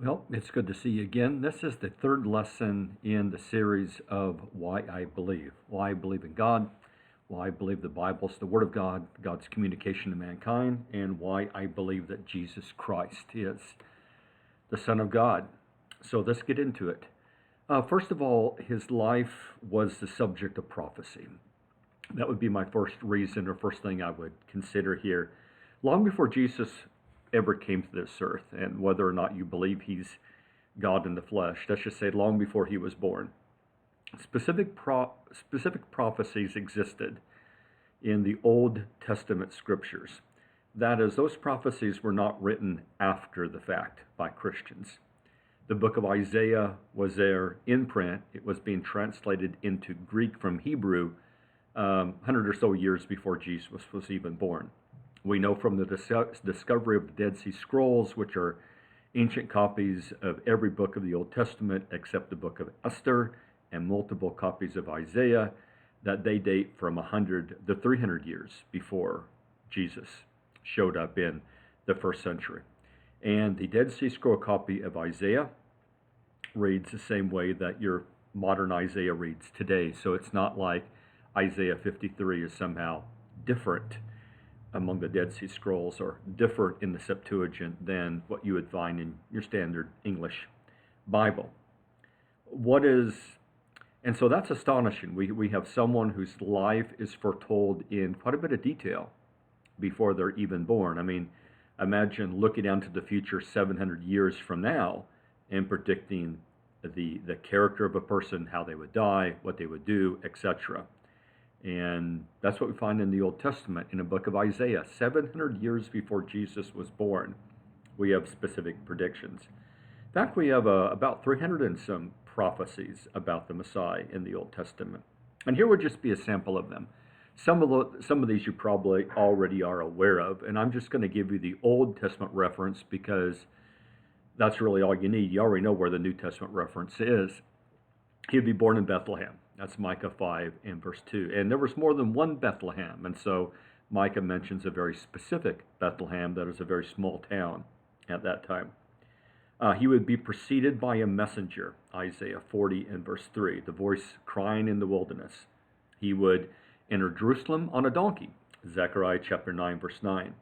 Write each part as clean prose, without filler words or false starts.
Well, it's good to see you again. This is the third lesson in the series of Why I Believe. Why I believe in God, why I believe the Bible is the Word of God, God's communication to mankind, and why I believe that Jesus Christ is the Son of God. So let's get into it. First of all, his life was the subject of prophecy. That would be my first reason or first thing I would consider here. Long before Jesus ever came to this earth, and whether or not you believe he's God in the flesh, let's just say long before he was born, specific prophecies existed in the Old Testament scriptures. That is, those prophecies were not written after the fact by Christians. The book of Isaiah was there in print. It was being translated into Greek from Hebrew 100 or so years before Jesus was even born. We know from the discovery of the Dead Sea Scrolls, which are ancient copies of every book of the Old Testament except the book of Esther and multiple copies of Isaiah, that they date from 100 to 300 years before Jesus showed up in the first century. And the Dead Sea Scroll copy of Isaiah reads the same way that your modern Isaiah reads today. So it's not like Isaiah 53 is somehow different among the Dead Sea Scrolls or different in the Septuagint than what you would find in your standard English Bible. And so that's astonishing. We have someone whose life is foretold in quite a bit of detail before they're even born. I mean, imagine looking out into the future 700 years from now and predicting the character of a person, how they would die, what they would do, etc. And that's what we find in the Old Testament, in the book of Isaiah. 700 years before Jesus was born, we have specific predictions. In fact, we have about 300 and some prophecies about the Messiah in the Old Testament. And here would just be a sample of them. Some of these you probably already are aware of, and I'm just going to give you the Old Testament reference because that's really all you need. You already know where the New Testament reference is. He would be born in Bethlehem. That's Micah 5 and verse 2. And there was more than one Bethlehem, and so Micah mentions a very specific Bethlehem that is a very small town at that time. He would be preceded by a messenger, Isaiah 40 and verse 3, the voice crying in the wilderness. He would enter Jerusalem on a donkey, Zechariah chapter 9, verse 9.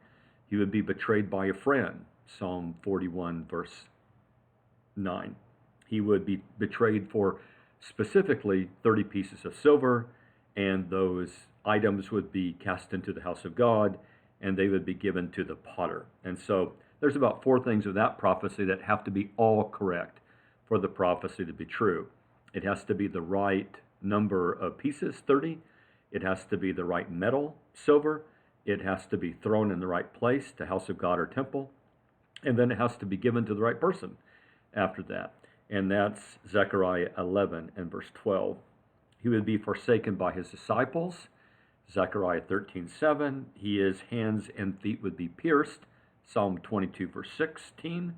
He would be betrayed by a friend, Psalm 41, verse 9. He would be betrayed for specifically 30 pieces of silver, and those items would be cast into the house of God, and they would be given to the potter. And so there's about 4 things of that prophecy that have to be all correct for the prophecy to be true. It has to be the right number of pieces, 30. It has to be the right metal, silver. It has to be thrown in the right place, the house of God or temple. And then it has to be given to the right person after that. And that's Zechariah 11 and verse 12. He would be forsaken by his disciples, Zechariah 13:7. His hands and feet would be pierced, Psalm 22 verse 16.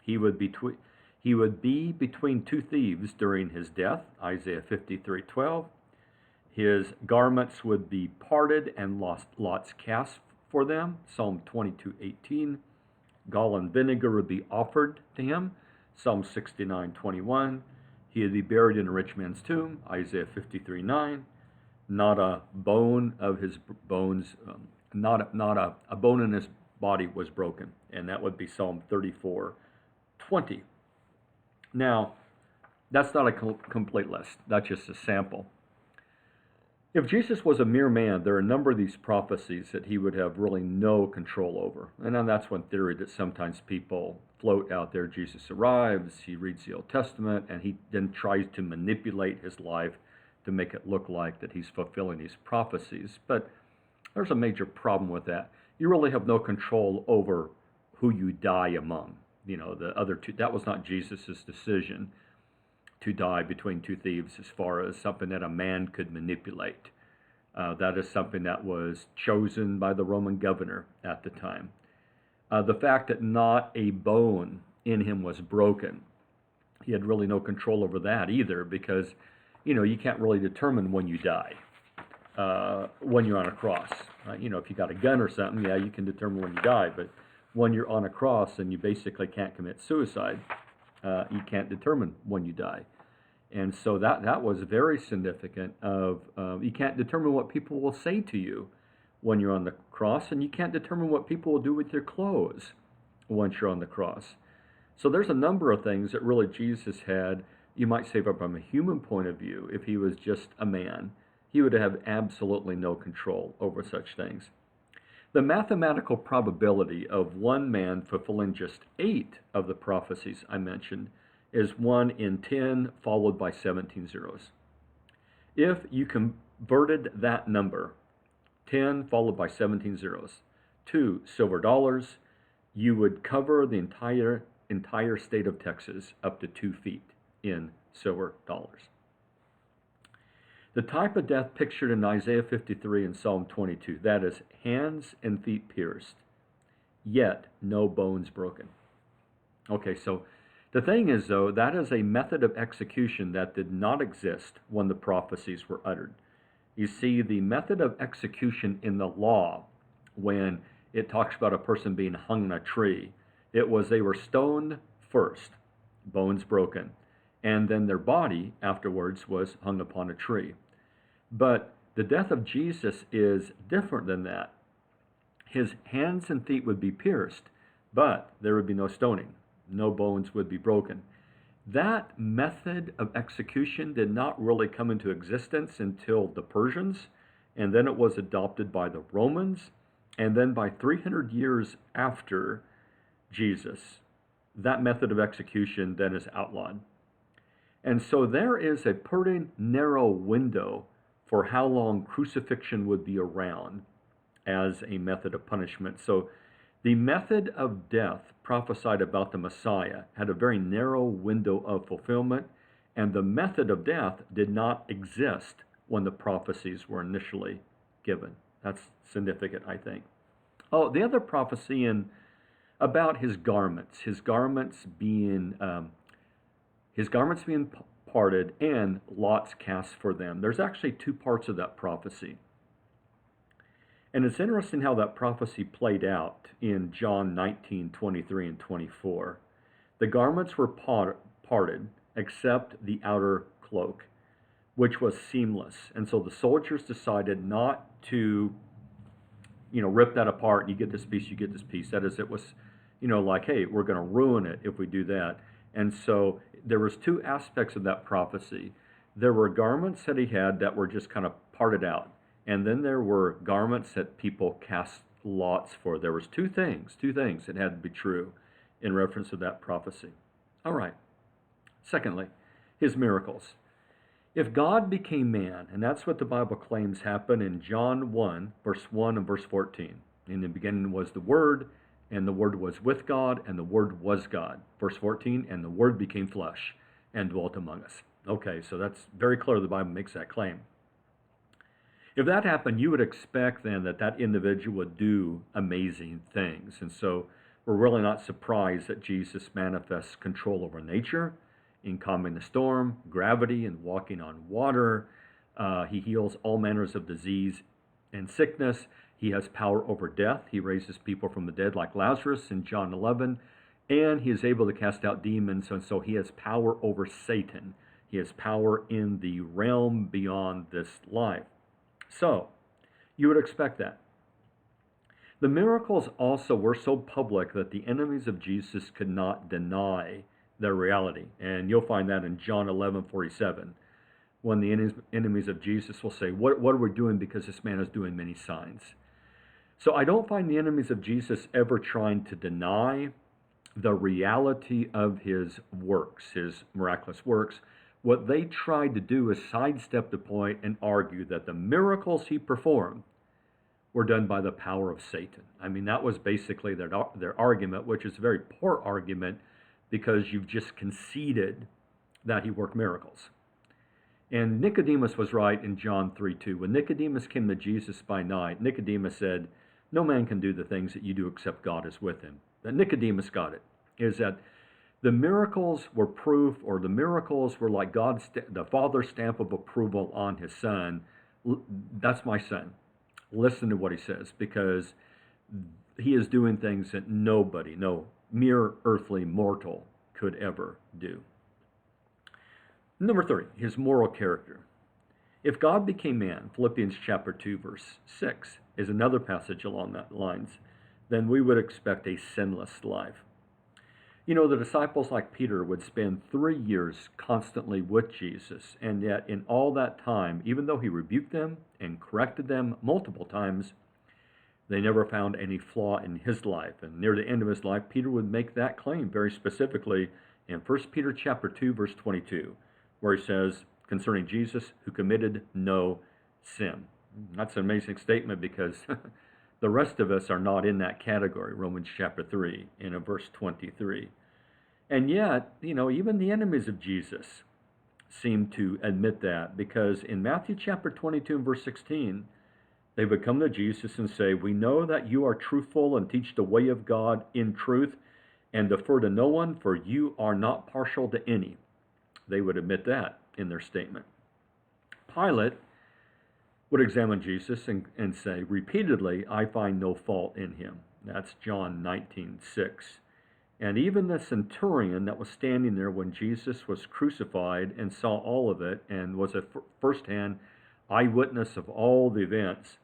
He would be between 2 thieves during his death, Isaiah 53:12. His garments would be parted and lots cast for them, Psalm 22:18. Gall and vinegar would be offered to him, Psalm 69:21. He would be buried in a rich man's tomb, Isaiah 53:9. Not a bone of his bones, not a bone in his body was broken, and that would be Psalm 34:20. Now, that's not a complete list. That's just a sample. If Jesus was a mere man, there are a number of these prophecies that he would have really no control over. And then that's one theory that sometimes people float out there. Jesus arrives, he reads the Old Testament, and he then tries to manipulate his life to make it look like that he's fulfilling these prophecies. But there's a major problem with that. You really have no control over who you die among. You know, the other two, that was not Jesus's decision to die between 2 thieves as far as something that a man could manipulate. That is something that was chosen by the Roman governor at the time. The fact that not a bone in him was broken, he had really no control over that either, because, you know, you can't really determine when you die when you're on a cross. You know, if you got a gun or something, yeah, you can determine when you die, but when you're on a cross and you basically can't commit suicide, You can't determine when you die. And so that was very significant of you can't determine what people will say to you when you're on the cross, and you can't determine what people will do with your clothes once you're on the cross. So there's a number of things that really Jesus had, you might say from a human point of view, if he was just a man, he would have absolutely no control over such things. The mathematical probability of one man fulfilling just 8 of the prophecies I mentioned is 1 in 10 followed by 17 zeros. If you converted that number, 10 followed by 17 zeros, to silver dollars, you would cover the entire state of Texas up to 2 feet in silver dollars. The type of death pictured in Isaiah 53 and Psalm 22, that is hands and feet pierced, yet no bones broken. Okay, so the thing is, though, that is a method of execution that did not exist when the prophecies were uttered. You see, the method of execution in the law, when it talks about a person being hung on a tree, it was they were stoned first, bones broken, and then their body afterwards was hung upon a tree. But the death of Jesus is different than that. His hands and feet would be pierced, but there would be no stoning. No bones would be broken. That method of execution did not really come into existence until the Persians, and then it was adopted by the Romans, and then by 300 years after Jesus, that method of execution then is outlawed. And so there is a pretty narrow window for how long crucifixion would be around as a method of punishment. So the method of death prophesied about the Messiah had a very narrow window of fulfillment, and the method of death did not exist when the prophecies were initially given. That's significant, I think. Oh, the other prophecy about his garments being parted and lots cast for them. There's actually 2 parts of that prophecy. And it's interesting how that prophecy played out in John 19, 23 and 24. The garments were parted except the outer cloak, which was seamless. And so the soldiers decided not to, rip that apart. You get this piece, you get this piece. That is, it was, like, hey, we're going to ruin it if we do that. And so there was 2 aspects of that prophecy. There were garments that he had that were just kind of parted out. And then there were garments that people cast lots for. There was two things that had to be true in reference to that prophecy. All right. Secondly, his miracles. If God became man, and that's what the Bible claims happened in John 1, verse 1 and verse 14. In the beginning was the Word, and the Word was with God, and the Word was God. Verse 14, and the Word became flesh and dwelt among us. Okay, so that's very clear the Bible makes that claim. If that happened, you would expect then that individual would do amazing things. And so we're really not surprised that Jesus manifests control over nature in calming the storm, gravity, and walking on water. He heals all manners of disease and sickness. He has power over death. He raises people from the dead like Lazarus in John 11. And he is able to cast out demons. And so he has power over Satan. He has power in the realm beyond this life. So, you would expect that. The miracles also were so public that the enemies of Jesus could not deny their reality. And you'll find that in John 11:47, when the enemies of Jesus will say, what are we doing because this man is doing many signs? So I don't find the enemies of Jesus ever trying to deny the reality of his works, his miraculous works. What they tried to do is sidestep the point and argue that the miracles he performed were done by the power of Satan. I mean, that was basically their argument, which is a very poor argument because you've just conceded that he worked miracles. And Nicodemus was right in John 3:2. When Nicodemus came to Jesus by night, Nicodemus said, "No man can do the things that you do except God is with him." That Nicodemus got it, is that the miracles were proof, or the miracles were like the Father's stamp of approval on his Son. That's my son. Listen to what he says, because he is doing things that nobody, no mere earthly mortal, could ever do. Number 3, his moral character. If God became man, Philippians chapter 2, verse 6 is another passage along that lines, then we would expect a sinless life. You know, the disciples like Peter would spend 3 years constantly with Jesus, and yet in all that time, even though he rebuked them and corrected them multiple times, they never found any flaw in his life. And near the end of his life, Peter would make that claim very specifically in 1 Peter chapter 2, verse 22, where he says concerning Jesus, who committed no sin. That's an amazing statement because the rest of us are not in that category, Romans chapter 3, in verse 23. And yet, you know, even the enemies of Jesus seem to admit that, because in Matthew chapter 22 and verse 16, they would come to Jesus and say, we know that you are truthful and teach the way of God in truth and defer to no one, for you are not partial to any. They would admit that in their statement. Pilate would examine Jesus and say, repeatedly, I find no fault in him. That's John 19:6. And even the centurion that was standing there when Jesus was crucified and saw all of it and was a firsthand eyewitness of all the events,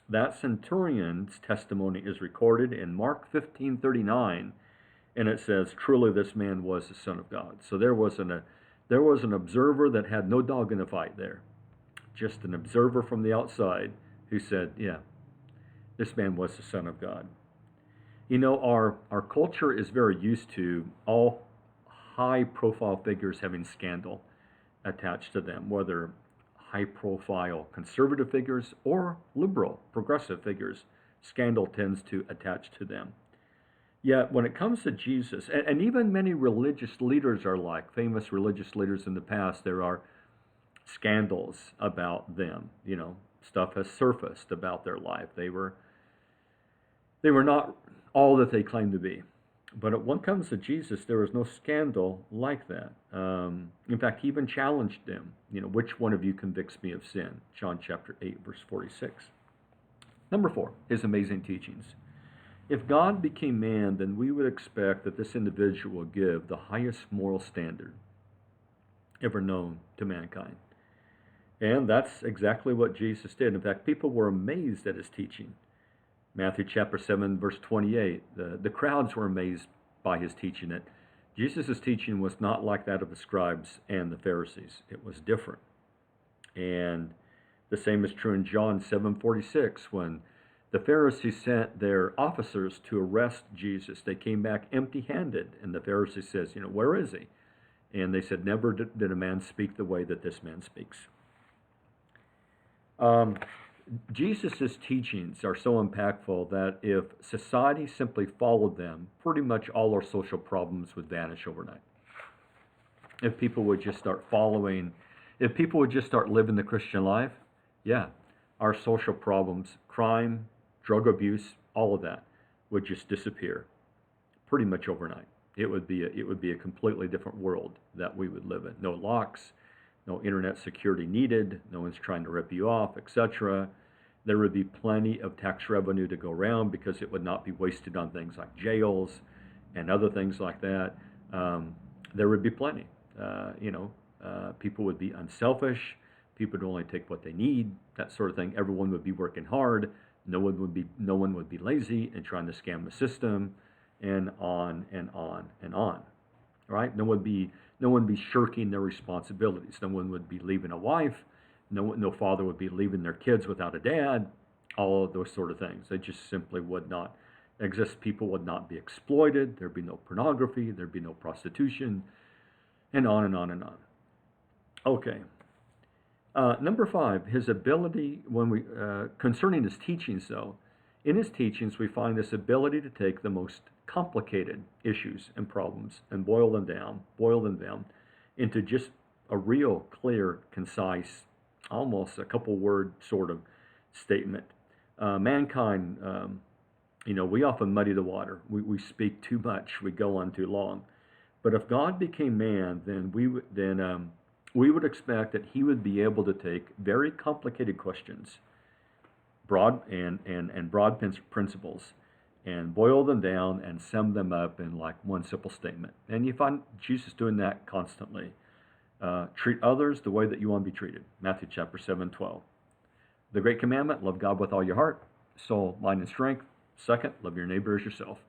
that centurion's testimony is recorded in Mark 15:39, and it says, truly this man was the Son of God. So there was an observer that had no dog in the fight there. Just an observer from the outside who said, yeah, this man was the Son of God. You know, our culture is very used to all high-profile figures having scandal attached to them, whether high-profile conservative figures or liberal, progressive figures. Scandal tends to attach to them. Yet when it comes to Jesus, and even many religious leaders are like, famous religious leaders in the past, there are scandals about them. You know, stuff has surfaced about their life. They were not all that they claimed to be. But when it comes to Jesus, there was no scandal like that. In fact, he even challenged them. You know, which one of you convicts me of sin? John chapter 8, verse 46. Number 4, his amazing teachings. If God became man, then we would expect that this individual would give the highest moral standard ever known to mankind. And that's exactly what Jesus did. In fact, people were amazed at his teaching. Matthew chapter 7, verse 28, the crowds were amazed by his teaching. That Jesus' teaching was not like that of the scribes and the Pharisees. It was different. And the same is true in John 7:46, when the Pharisees sent their officers to arrest Jesus. They came back empty-handed, and the Pharisee says, you know, where is he? And they said, never did a man speak the way that this man speaks. Jesus' teachings are so impactful that if society simply followed them, pretty much all our social problems would vanish overnight. If people would just start living the Christian life, yeah, our social problems, crime, drug abuse, all of that would just disappear pretty much overnight. It would be a completely different world that we would live in. No locks, no internet security needed, no one's trying to rip you off, etc. There would be plenty of tax revenue to go around because it would not be wasted on things like jails and other things like that. There would be plenty. People would be unselfish. People would only take what they need, that sort of thing. Everyone would be working hard. No one would be lazy and trying to scam the system, and on and on and on. Right? No one would be shirking their responsibilities. No one would be leaving a wife. No father would be leaving their kids without a dad. All of those sort of things. They just simply would not exist. People would not be exploited. There'd be no pornography. There'd be no prostitution, and on and on and on. Okay. Number 5, his ability, concerning his teachings though, in his teachings we find this ability to take the most complicated issues and problems and boil them down into just a real, clear, concise, almost a couple word sort of statement. Mankind, we often muddy the water. We speak too much. We go on too long. But if God became man, then we would expect that he would be able to take very complicated questions, broad principles, and boil them down and sum them up in like one simple statement. And you find Jesus doing that constantly. Treat others the way that you want to be treated. Matthew chapter 7:12. The great commandment, love God with all your heart, soul, mind, and strength. Second, love your neighbor as yourself.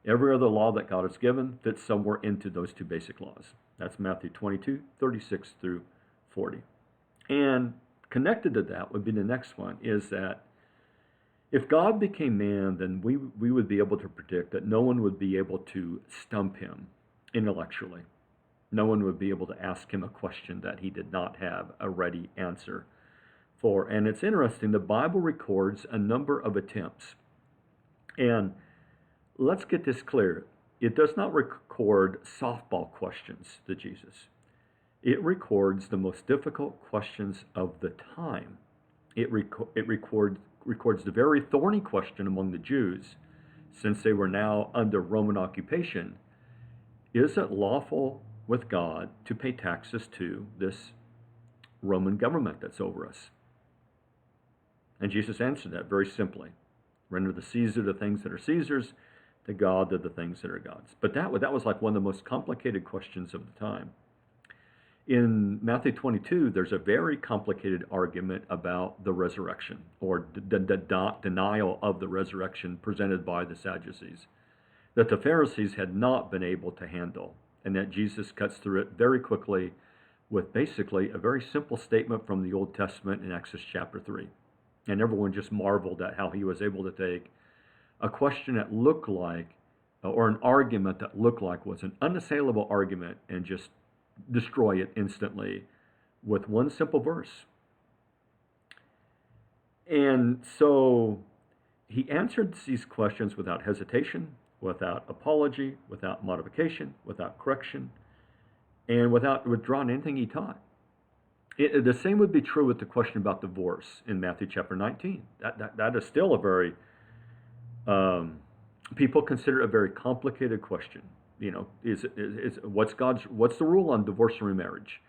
Every other law that God has given fits somewhere into those two basic laws. That's Matthew 22:36 through 40. And connected to that would be the next one, is that if God became man, then we would be able to predict that no one would be able to stump him intellectually. No one would be able to ask him a question that he did not have a ready answer for. And it's interesting, the Bible records a number of attempts. And let's get this clear. It does not record softball questions to Jesus. It records the most difficult questions of the time. It records the very thorny question among the Jews, since they were now under Roman occupation. Is it lawful with God to pay taxes to this Roman government that's over us? And Jesus answered that very simply. Render to Caesar the things that are Caesar's, to God the things that are God's. But that was like one of the most complicated questions of the time. In Matthew 22, there's a very complicated argument about the resurrection, or the denial of the resurrection presented by the Sadducees, that the Pharisees had not been able to handle, and that Jesus cuts through it very quickly with basically a very simple statement from the Old Testament in Exodus chapter 3. And everyone just marveled at how he was able to take a question that looked like, or an argument that looked like was an unassailable argument, and just destroy it instantly with one simple verse. And so he answered these questions without hesitation, without apology, without modification, without correction, and without withdrawing anything he taught. The same would be true with the question about divorce in Matthew chapter 19. That is still a very, people consider a very complicated question. You know, what's the rule on divorce and remarriage?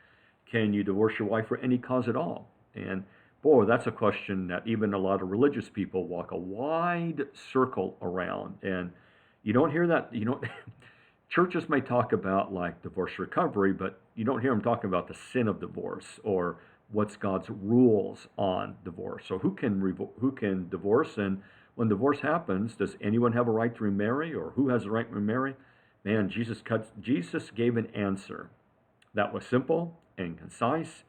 Can you divorce your wife for any cause at all? And boy, that's a question that even a lot of religious people walk a wide circle around. And you don't hear that. Churches may talk about like divorce recovery, but you don't hear them talking about the sin of divorce or what's God's rules on divorce. So who can divorce? And when divorce happens, does anyone have a right to remarry, or who has the right to remarry? Man, Jesus gave an answer that was simple and concise.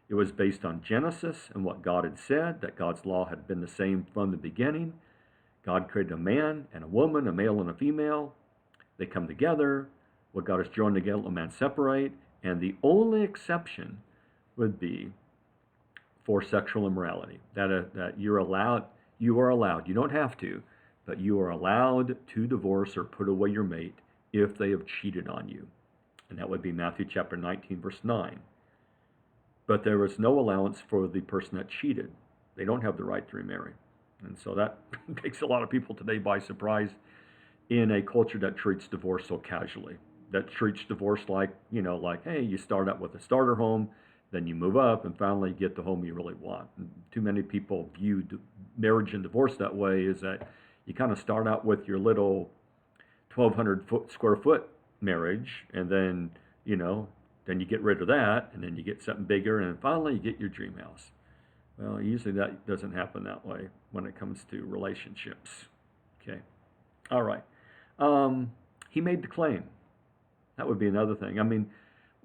It was based on Genesis and what God had said, that God's law had been the same from the beginning. God created a man and a woman, a male and a female. They come together. What God has joined together, let man separate. And the only exception would be for sexual immorality. That you are allowed, you don't have to, but you are allowed to divorce or put away your mate if they have cheated on you. And that would be Matthew chapter 19, verse 9. But there was no allowance for the person that cheated. They don't have the right to remarry. And so that takes a lot of people today by surprise in a culture that treats divorce so casually, that treats divorce like, hey, you start out with a starter home, then you move up, and finally you get the home you really want. And too many people view marriage and divorce that way, is that you kind of start out with your little 1,200 square foot marriage, and then, then you get rid of that, and then you get something bigger, and then finally you get your dream house. Well, usually that doesn't happen that way when it comes to relationships. Okay. All right. He made the claim. That would be another thing. And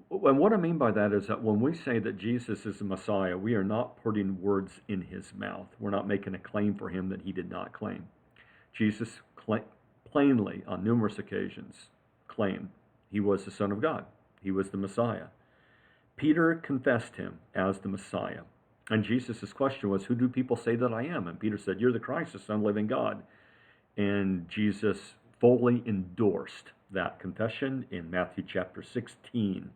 what I mean by that is that when we say that Jesus is the Messiah, we are not putting words in his mouth. We're not making a claim for him that he did not claim. Jesus plainly, on numerous occasions, claimed he was the Son of God. He was the Messiah. Peter confessed him as the Messiah. And Jesus' question was, who do people say that I am? And Peter said, you're the Christ, the Son of the living God. And Jesus fully endorsed that confession in Matthew chapter 16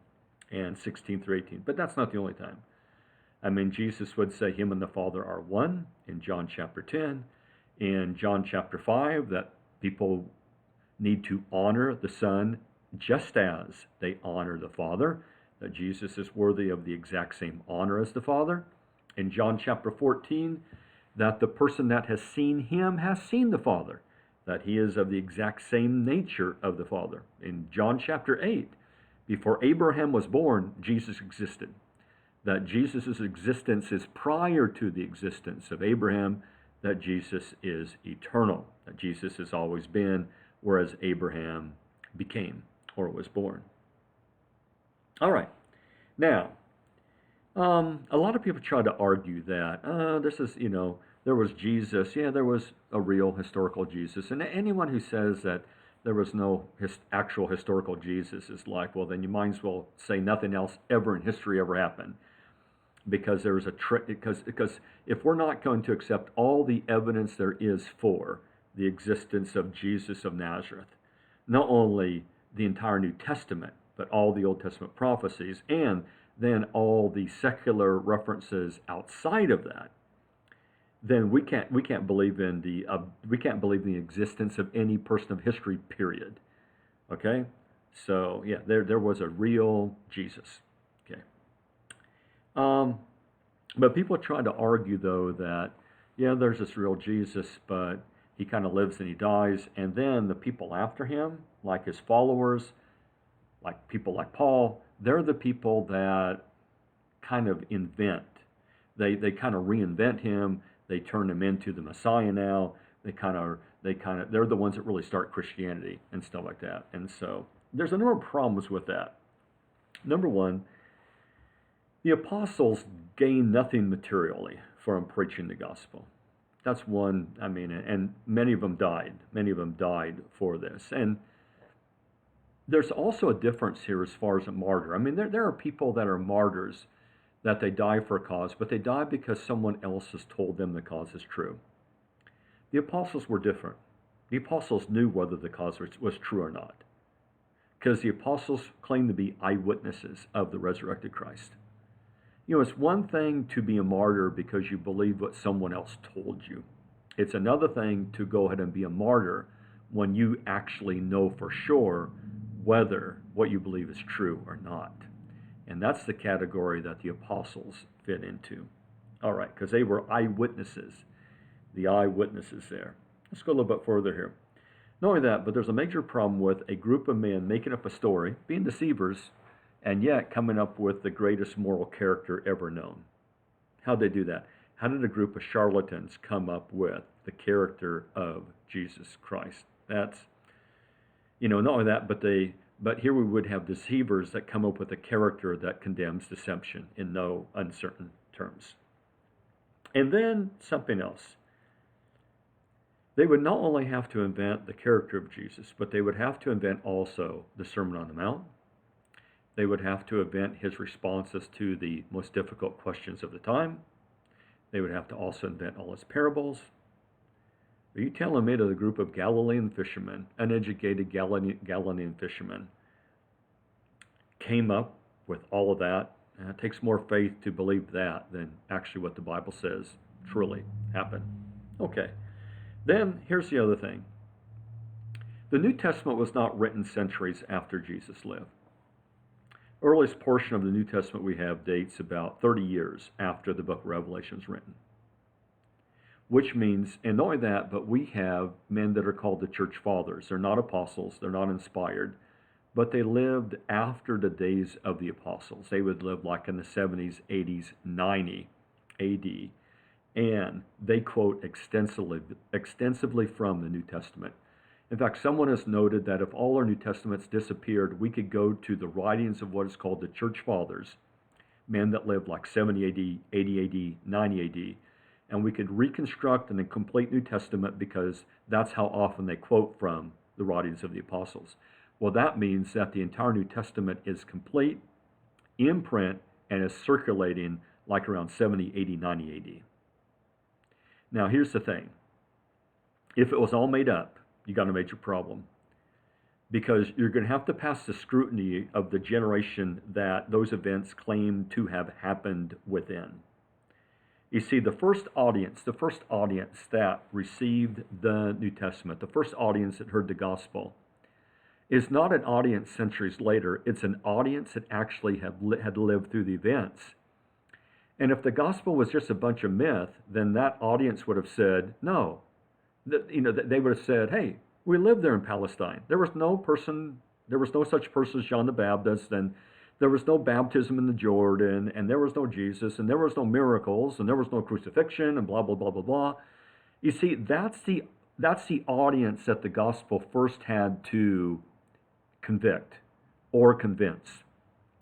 and 16 through 18. But that's not the only time. Jesus would say him and the Father are one in John chapter 10. In John chapter 5, that people need to honor the Son just as they honor the Father, that Jesus is worthy of the exact same honor as the Father. In John chapter 14, that the person that has seen him has seen the Father. that he is of the exact same nature of the Father. In John chapter 8, before Abraham was born, Jesus existed. That Jesus' existence is prior to the existence of Abraham, that Jesus is eternal, that Jesus has always been, whereas Abraham became or was born. All right. Now, a lot of people try to argue that this is, there was Jesus. Yeah, there was a real historical Jesus. And anyone who says that there was no actual historical Jesus is like, well, then you might as well say nothing else ever in history ever happened. Because there is because if we're not going to accept all the evidence there is for the existence of Jesus of Nazareth, not only the entire New Testament, but all the Old Testament prophecies, and then all the secular references outside of that, then we can't believe in the existence of any person of history. Period. Okay, so yeah, there was a real Jesus. Okay. But people try to argue, though, that, yeah, there's this real Jesus, but he kind of lives and he dies. And then the people after him, like his followers, like people like Paul, they're the people that kind of invent. They kind of reinvent him. They turn him into the Messiah now. They're the ones that really start Christianity and stuff like that. And so there's a number of problems with that. Number one, the apostles gained nothing materially from preaching the gospel. That's one, and many of them died. Many of them died for this. And there's also a difference here as far as a martyr. There are people that are martyrs, that they die for a cause, but they die because someone else has told them the cause is true. The apostles were different. The apostles knew whether the cause was true or not, because the apostles claimed to be eyewitnesses of the resurrected Christ. It's one thing to be a martyr because you believe what someone else told you. It's another thing to go ahead and be a martyr when you actually know for sure whether what you believe is true or not. And that's the category that the apostles fit into. All right, because they were eyewitnesses, the eyewitnesses there. Let's go a little bit further here. Not only that, but there's a major problem with a group of men making up a story, being deceivers, and yet coming up with the greatest moral character ever known. How'd they do that? How did a group of charlatans come up with the character of Jesus Christ? That's, not only that, but here we would have deceivers that come up with a character that condemns deception in no uncertain terms. And then something else. They would not only have to invent the character of Jesus, but they would have to invent also the Sermon on the Mount. They would have to invent his responses to the most difficult questions of the time. They would have to also invent all his parables. Are you telling me that a group of Galilean fishermen, uneducated Galilean fishermen, came up with all of that? And it takes more faith to believe that than actually what the Bible says truly happened. Okay, then here's the other thing. The New Testament was not written centuries after Jesus lived. Earliest portion of the New Testament we have dates about 30 years after the book of Revelation is written. Which means, and not only that, but we have men that are called the church fathers. They're not apostles, they're not inspired, but they lived after the days of the apostles. They would live like in the 70s, 80s, 90 AD, and they quote extensively from the New Testament. In fact, someone has noted that if all our New Testaments disappeared, we could go to the writings of what is called the Church Fathers, men that lived like 70 AD, 80 AD, 90 AD, and we could reconstruct an complete New Testament because that's how often they quote from the writings of the apostles. Well, that means that the entire New Testament is complete, in print, and is circulating like around 70, 80, 90 AD. Now, here's the thing. If it was all made up, you got a major problem, because you're going to have to pass the scrutiny of the generation that those events claim to have happened within. You see, the first audience that received the New Testament, the first audience that heard the gospel, is not an audience centuries later. It's an audience that actually had lived through the events. And if the gospel was just a bunch of myth, then that audience would have said, no, they would have said, hey, we lived there in Palestine. There was no such person as John the Baptist, and there was no baptism in the Jordan, and there was no Jesus, and there was no miracles, and there was no crucifixion, and blah, blah, blah, blah, blah. You see, that's the audience that the gospel first had to convict or convince.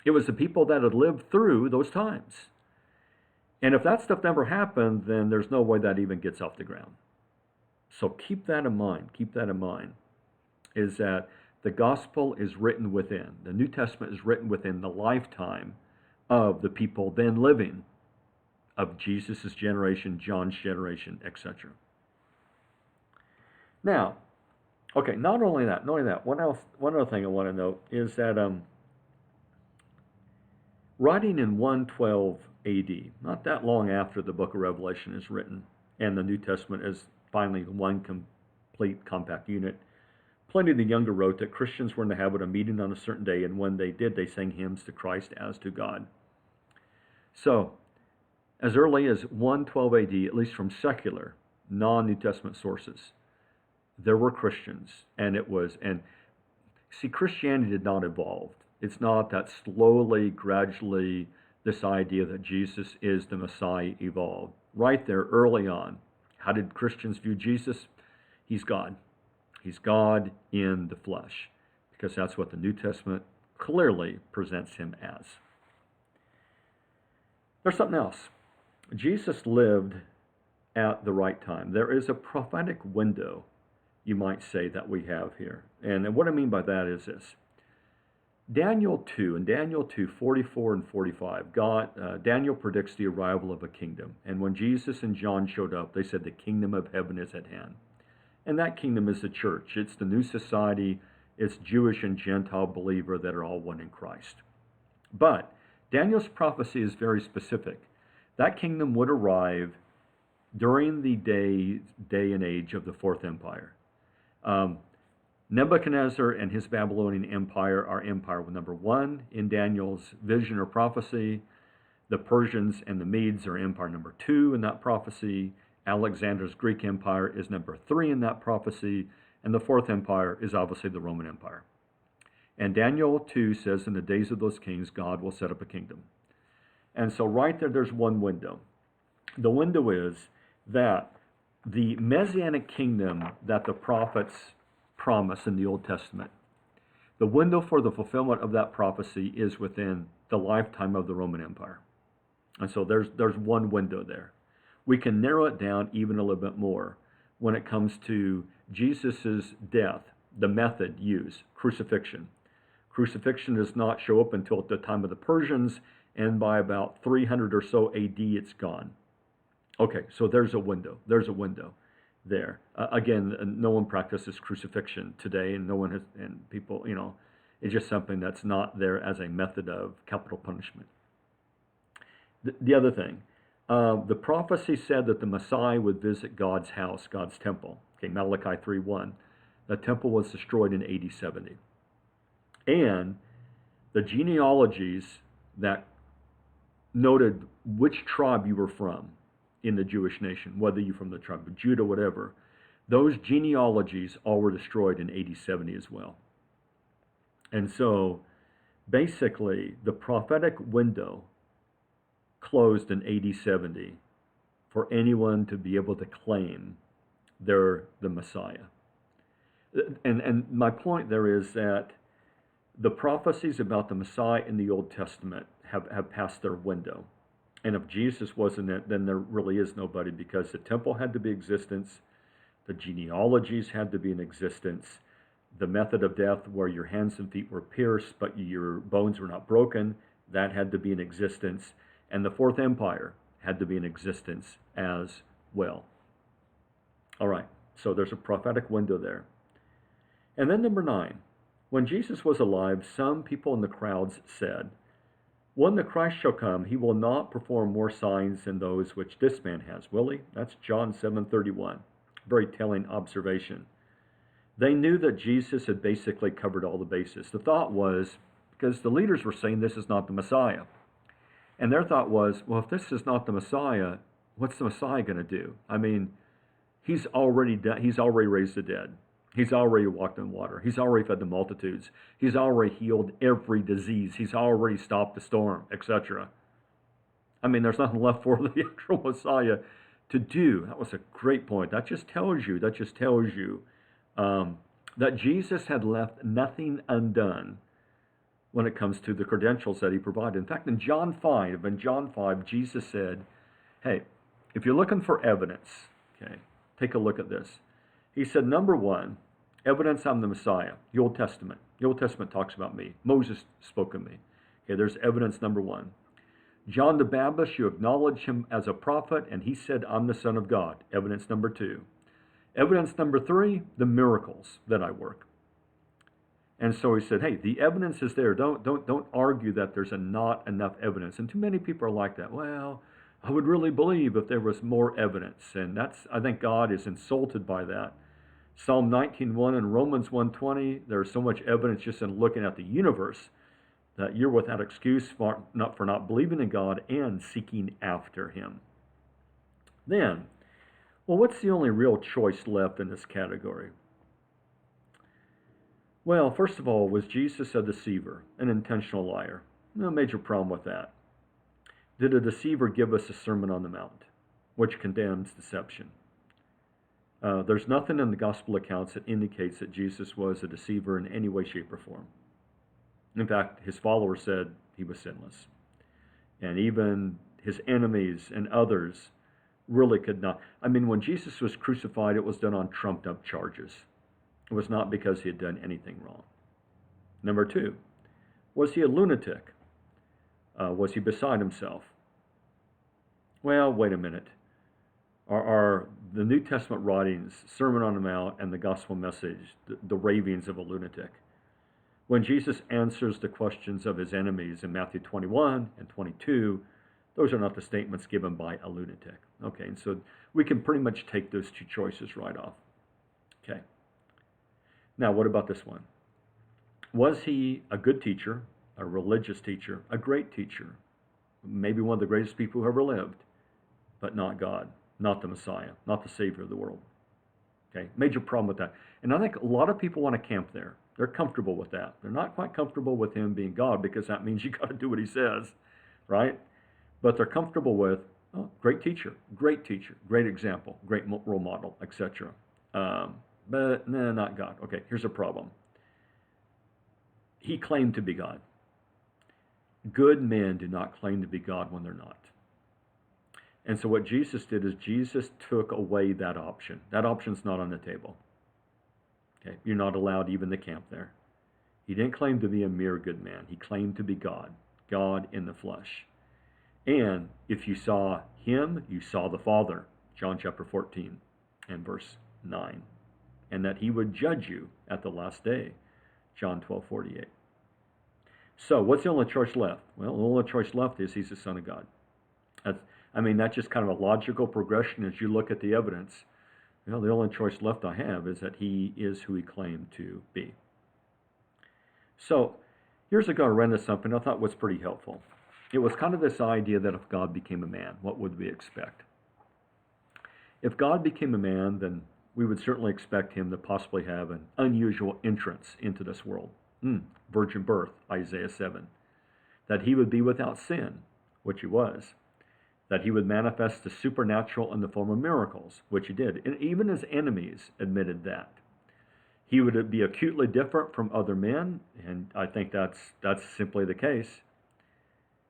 It was the people that had lived through those times. And if that stuff never happened, then there's no way that even gets off the ground. So keep that in mind. Keep that in mind. Is that the gospel is written within. The New Testament is written within the lifetime of the people then living, of Jesus' generation, John's generation, etc. Now, okay, not only that, one other thing I want to note is that writing in 112 AD, not that long after the book of Revelation is written, and the New Testament is finally one complete compact unit, Pliny the Younger wrote that Christians were in the habit of meeting on a certain day, and when they did, they sang hymns to Christ as to God. So, as early as 112 AD, at least from secular, non-New Testament sources, there were Christians, and see, Christianity did not evolve. It's not that slowly, gradually, this idea that Jesus is the Messiah evolved. Right there, early on, how did Christians view Jesus? He's God. He's God in the flesh, because that's what the New Testament clearly presents him as. There's something else. Jesus lived at the right time. There is a prophetic window, you might say, that we have here. And what I mean by that is this. Daniel 2, in Daniel 2, 44 and 45, Daniel predicts the arrival of a kingdom. And when Jesus and John showed up, they said the kingdom of heaven is at hand. And that kingdom is the church. It's the new society. It's Jewish and Gentile believer that are all one in Christ. But Daniel's prophecy is very specific. That kingdom would arrive during the day and age of the Fourth Empire. Nebuchadnezzar and his Babylonian Empire are empire number 1 in Daniel's vision or prophecy. The Persians and the Medes are empire number 2 in that prophecy. Alexander's Greek Empire is number 3 in that prophecy. And the Fourth Empire is obviously the Roman Empire. And Daniel 2 says, in the days of those kings, God will set up a kingdom. And so right there's one window. The window is that the Messianic kingdom that the prophets promise in the Old Testament, the window for the fulfillment of that prophecy is within the lifetime of the Roman Empire. And so there's one window there. We can narrow it down even a little bit more when it comes to Jesus' death, the method used, crucifixion. Crucifixion does not show up until at the time of the Persians, and by about 300 or so AD, it's gone. Okay, so there's a window. There's a window there. Again, no one practices crucifixion today, and no one has, and people, it's just something that's not there as a method of capital punishment. The other thing, the prophecy said that the Messiah would visit God's house, God's temple. Okay, Malachi 3:1. The temple was destroyed in AD 70. And the genealogies that noted which tribe you were from in the Jewish nation, whether you're from the tribe of Judah, whatever, those genealogies all were destroyed in AD 70 as well. And so, basically, the prophetic window closed in AD 70 for anyone to be able to claim they're the Messiah. And my point there is that the prophecies about the Messiah in the Old Testament have passed their window. And if Jesus wasn't it, then there really is nobody, because the temple had to be in existence, the genealogies had to be in existence, the method of death where your hands and feet were pierced but your bones were not broken, that had to be in existence, and the Fourth Empire had to be in existence as well. All right, so there's a prophetic window there. And then number 9, when Jesus was alive, some people in the crowds said, when the Christ shall come, he will not perform more signs than those which this man has, will he? That's John 7:31. Very telling observation. They knew that Jesus had basically covered all the bases. The thought was, because the leaders were saying this is not the Messiah. And their thought was, well, if this is not the Messiah, what's the Messiah going to do? I mean, He's already done, he's already raised the dead. He's already walked on water. He's already fed the multitudes. He's already healed every disease. He's already stopped the storm, etc. I mean, there's nothing left for the actual Messiah to do. That was a great point. That just tells you that Jesus had left nothing undone when it comes to the credentials that he provided. In fact, in John 5, Jesus said, hey, if you're looking for evidence, okay, take a look at this. He said, number one, evidence I'm the Messiah, the Old Testament. The Old Testament talks about me. Moses spoke of me. Okay, there's evidence number one. John the Baptist, you acknowledge him as a prophet, and he said, I'm the Son of God. Evidence number two. Evidence number three, the miracles that I work. And so he said, hey, the evidence is there. Don't argue that there's not enough evidence. And too many people are like that. Well, I would really believe if there was more evidence. And I think God is insulted by that. Psalm 19:1 and Romans 1:20, there's so much evidence just in looking at the universe that you're without excuse for not believing in God and seeking after him. Then, well, what's the only real choice left in this category? Well, first of all, was Jesus a deceiver, an intentional liar? No major problem with that. Did a deceiver give us a Sermon on the Mount, which condemns deception? There's nothing in the gospel accounts that indicates that Jesus was a deceiver in any way, shape, or form. In fact, his followers said he was sinless. And even his enemies and others really could not. I mean, when Jesus was crucified, it was done on trumped up charges. It was not because he had done anything wrong. Number two, was he a lunatic? Was he beside himself? Well, wait a minute. Are the New Testament writings, Sermon on the Mount, and the gospel message the ravings of a lunatic? When Jesus answers the questions of his enemies in Matthew 21 and 22, those are not the statements given by a lunatic. Okay, and so we can pretty much take those two choices right off. Okay. Now, what about this one? Was he a good teacher, a religious teacher, a great teacher, maybe one of the greatest people who ever lived, but not God, not the Messiah, not the Savior of the world? Okay, major problem with that. And I think a lot of people want to camp there. They're comfortable with that. They're not quite comfortable with him being God because that means you got to do what he says, right? But they're comfortable with, oh, great teacher, great example, great role model, etc. But no, not God. Okay, here's a problem. He claimed to be God. Good men do not claim to be God when they're not. And so what Jesus did is Jesus took away that option. That option's not on the table. Okay, you're not allowed even to camp there. He didn't claim to be a mere good man. He claimed to be God, God in the flesh. And if you saw him, you saw the Father, John chapter 14 and verse 9. And that he would judge you at the last day, John 12:48. So what's the only choice left? Well, the only choice left is he's the Son of God. That's just kind of a logical progression as you look at the evidence. The only choice left I have is that he is who he claimed to be. So years ago I read into something I thought was pretty helpful. It was kind of this idea that if God became a man, what would we expect? If God became a man, then we would certainly expect him to possibly have an unusual entrance into this world. Virgin birth, Isaiah 7. That he would be without sin, which he was. That he would manifest the supernatural in the form of miracles, which he did. And even his enemies admitted that. He would be acutely different from other men, and I think that's simply the case.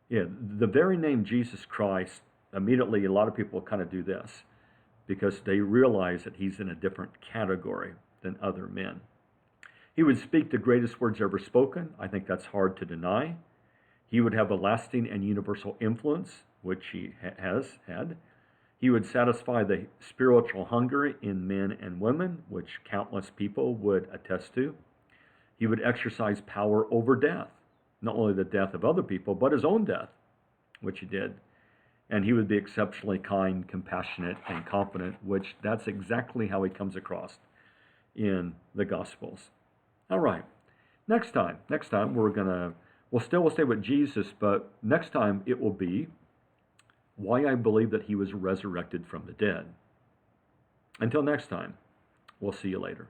Yeah, the very name Jesus Christ, immediately a lot of people kind of do this because they realize that he's in a different category than other men. He would speak the greatest words ever spoken. I think that's hard to deny. He would have a lasting and universal influence, which he has had. He would satisfy the spiritual hunger in men and women, which countless people would attest to. He would exercise power over death, not only the death of other people, but his own death, which he did. And he would be exceptionally kind, compassionate, and confident, which that's exactly how he comes across in the Gospels. All right, next time we'll stay with Jesus, but next time it will be why I believe that he was resurrected from the dead. Until next time, we'll see you later.